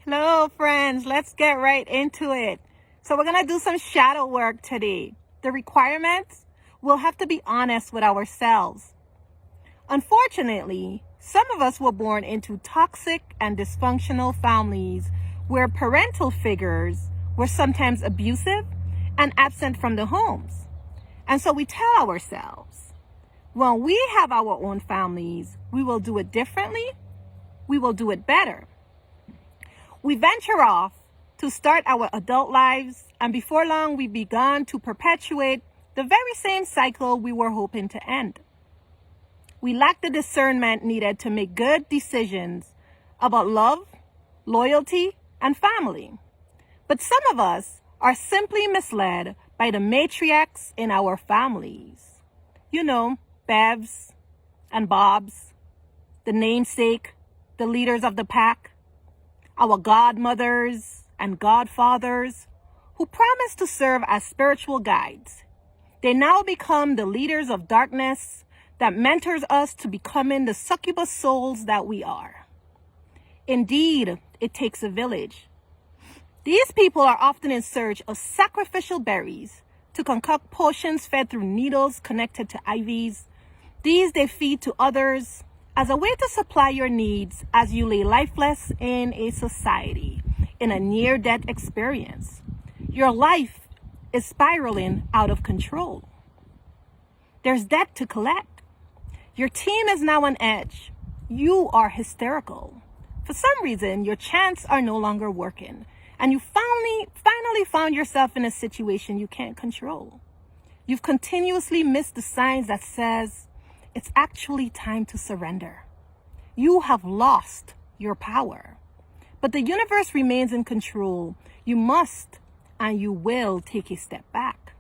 Hello, friends. Let's get right into it. So we're going to do some shadow work today. The requirements, we'll have to be honest with ourselves. Unfortunately, some of us were born into toxic and dysfunctional families where parental figures were sometimes abusive and absent from the homes. And so we tell ourselves, when we have our own families, we will do it differently. We will do it better. We venture off to start our adult lives, and before long, we begun to perpetuate the very same cycle we were hoping to end. We lack the discernment needed to make good decisions about love, loyalty, and family. But some of us are simply misled by the matriarchs in our families. You know, Bevs and Bobs, the namesake, the leaders of the pack, our godmothers and godfathers who promise to serve as spiritual guides. They now become the leaders of darkness that mentors us to becoming the succubus souls that we are. Indeed, it takes a village. These people are often in search of sacrificial berries to concoct potions fed through needles connected to IVs. These they feed to others as a way to supply your needs as you lay lifeless in a society, in a near-death experience. Your life is spiraling out of control. There's debt to collect. Your team is now on edge. You are hysterical. For some reason, your chants are no longer working, and you finally found yourself in a situation you can't control. You've continuously missed the signs that says, it's actually time to surrender. You have lost your power. But the universe remains in control. You must and you will take a step back.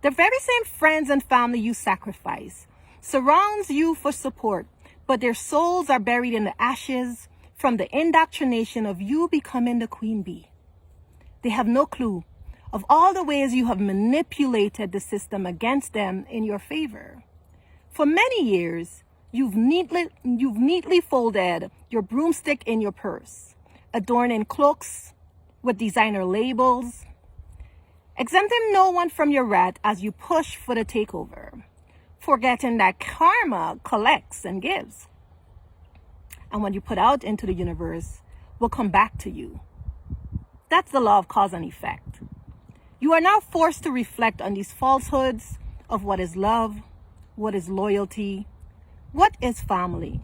The very same friends and family you sacrifice surrounds you for support, but their souls are buried in the ashes from the indoctrination of you becoming the queen bee. They have no clue of all the ways you have manipulated the system against them in your favor. For many years, you've neatly folded your broomstick in your purse, adorning cloaks with designer labels, exempting no one from your wrath as you push for the takeover, forgetting that karma collects and gives. And what you put out into the universe will come back to you. That's the law of cause and effect. You are now forced to reflect on these falsehoods of what is love, what is loyalty? What is family?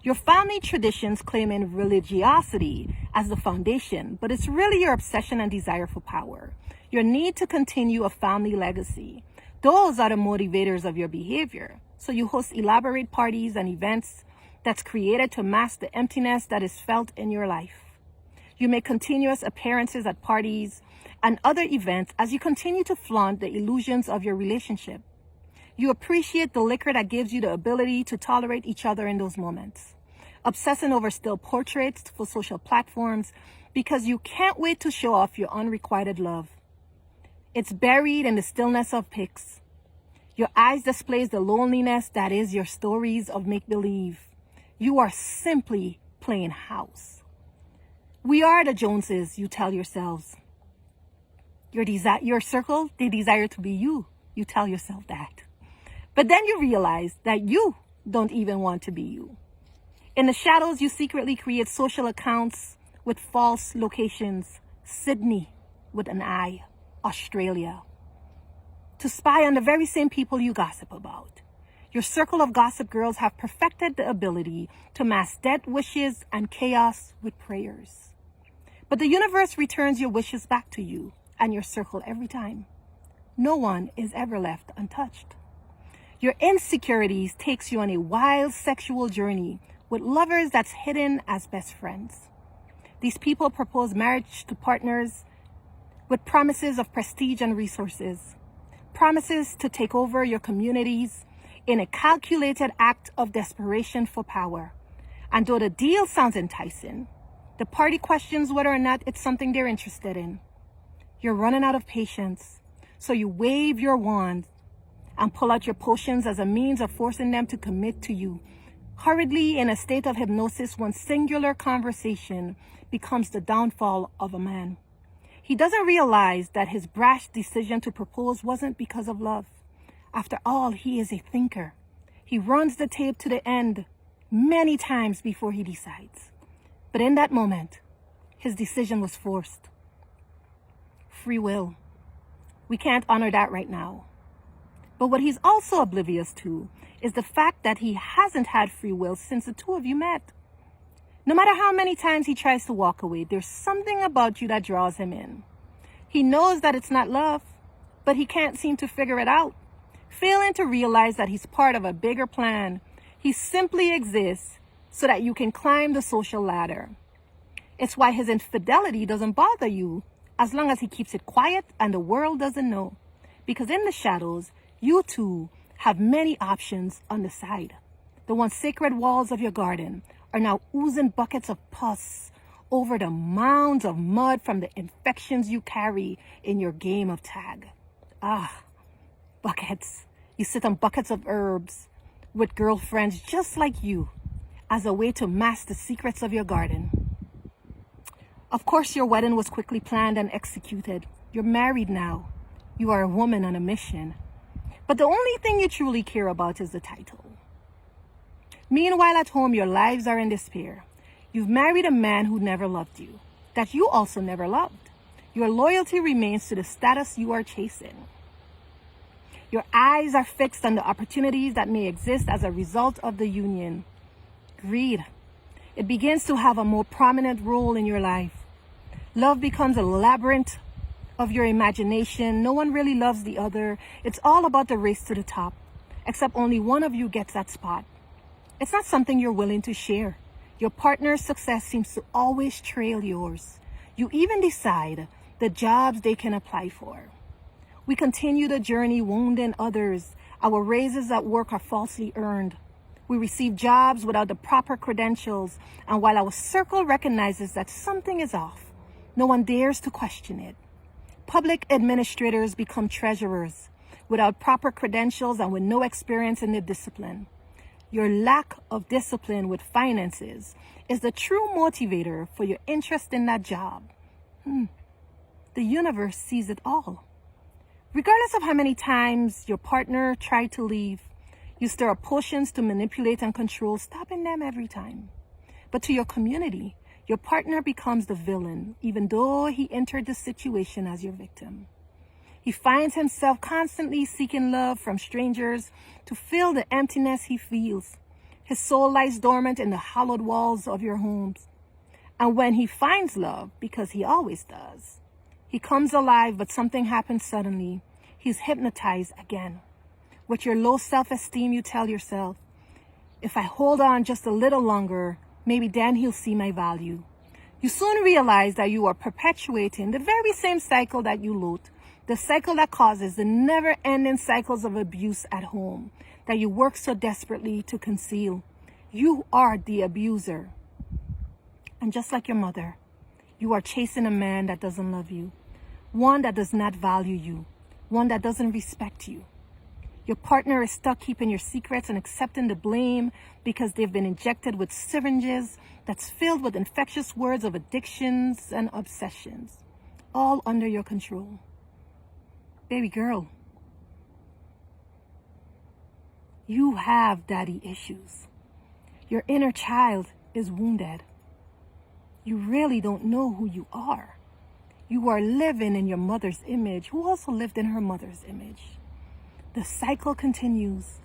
Your family traditions claim in religiosity as the foundation, but it's really your obsession and desire for power, your need to continue a family legacy. Those are the motivators of your behavior. So you host elaborate parties and events that's created to mask the emptiness that is felt in your life. You make continuous appearances at parties and other events as you continue to flaunt the illusions of your relationship. You appreciate the liquor that gives you the ability to tolerate each other in those moments, obsessing over still portraits for social platforms because you can't wait to show off your unrequited love. It's buried in the stillness of pics. Your eyes displays the loneliness that is your stories of make-believe. You are simply playing house. We are the Joneses, you tell yourselves. Your circle, they desire to be you. You tell yourself that. But then you realize that you don't even want to be you. In the shadows, you secretly create social accounts with false locations. Sydney with an I, Australia. To spy on the very same people you gossip about. Your circle of gossip girls have perfected the ability to mask dead wishes and chaos with prayers. But the universe returns your wishes back to you and your circle every time. No one is ever left untouched. Your insecurities takes you on a wild sexual journey with lovers that's hidden as best friends. These people propose marriage to partners with promises of prestige and resources, promises to take over your communities in a calculated act of desperation for power. And though the deal sounds enticing, the party questions whether or not it's something they're interested in. You're running out of patience, so you wave your wand and pull out your potions as a means of forcing them to commit to you, Hurriedly, in a state of hypnosis, one singular conversation becomes the downfall of a man. He doesn't realize that his brash decision to propose wasn't because of love. After all, he is a thinker. He runs the tape to the end many times before he decides. But in that moment, his decision was forced. Free will. We can't honor that right now. But what he's also oblivious to is the fact that he hasn't had free will since the two of you met. No matter how many times he tries to walk away, there's something about you that draws him in. He knows that it's not love, but he can't seem to figure it out. Failing to realize that he's part of a bigger plan, he simply exists so that you can climb the social ladder. It's why his infidelity doesn't bother you, as long as he keeps it quiet and the world doesn't know. Because in the shadows, you two have many options on the side. The once sacred walls of your garden are now oozing buckets of pus over the mounds of mud from the infections you carry in your game of tag. Ah, buckets. You sit on buckets of herbs with girlfriends just like you as a way to mask the secrets of your garden. Of course, your wedding was quickly planned and executed. You're married now. You are a woman on a mission. But the only thing you truly care about is the title. Meanwhile, at home, your lives are in despair. You've married a man who never loved you, that you also never loved. Your loyalty remains to the status you are chasing. Your eyes are fixed on the opportunities that may exist as a result of the union. Greed. It begins to have a more prominent role in your life. Love becomes a labyrinth of your imagination. No one really loves the other. It's all about the race to the top, except only one of you gets that spot. It's not something you're willing to share. Your partner's success seems to always trail yours. You even decide the jobs they can apply for. We continue the journey wounding others. Our raises at work are falsely earned. We receive jobs without the proper credentials, and while our circle recognizes that something is off, no one dares to question it. Public administrators become treasurers without proper credentials and with no experience in the discipline. Your lack of discipline with finances is the true motivator for your interest in that job. The universe sees it all. Regardless of how many times your partner tried to leave, you stir up potions to manipulate and control, stopping them every time. But to your community, your partner becomes the villain, even though he entered the situation as your victim. He finds himself constantly seeking love from strangers to fill the emptiness he feels. His soul lies dormant in the hallowed walls of your homes. And when he finds love, because he always does, he comes alive, but something happens suddenly. He's hypnotized again. With your low self-esteem, you tell yourself, if I hold on just a little longer, maybe then he'll see my value. You soon realize that you are perpetuating the very same cycle that you loathe, the cycle that causes the never-ending cycles of abuse at home that you work so desperately to conceal. You are the abuser. And just like your mother, you are chasing a man that doesn't love you, one that does not value you, one that doesn't respect you. Your partner is stuck keeping your secrets and accepting the blame because they've been injected with syringes that's filled with infectious words of addictions and obsessions, all under your control. Baby girl, you have daddy issues. Your inner child is wounded. You really don't know who you are. You are living in your mother's image, who also lived in her mother's image. The cycle continues.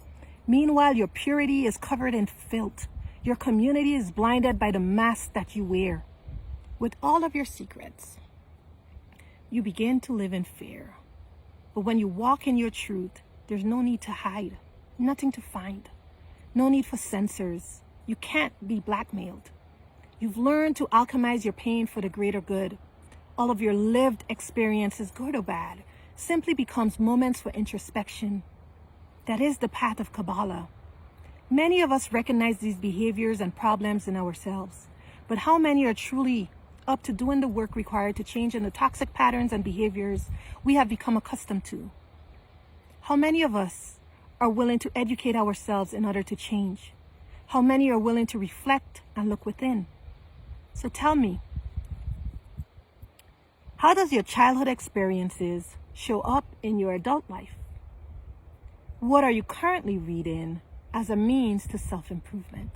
Meanwhile, your purity is covered in filth. Your community is blinded by the mask that you wear. With all of your secrets, you begin to live in fear. But when you walk in your truth, there's no need to hide, nothing to find, no need for censors. You can't be blackmailed. You've learned to alchemize your pain for the greater good. All of your lived experiences, good or bad, simply becomes moments for introspection. That is the path of Kabbalah. Many of us recognize these behaviors and problems in ourselves, but how many are truly up to doing the work required to change in the toxic patterns and behaviors we have become accustomed to? How many of us are willing to educate ourselves in order to change? How many are willing to reflect and look within? So tell me, how does your childhood experiences show up in your adult life? What are you currently reading as a means to self-improvement?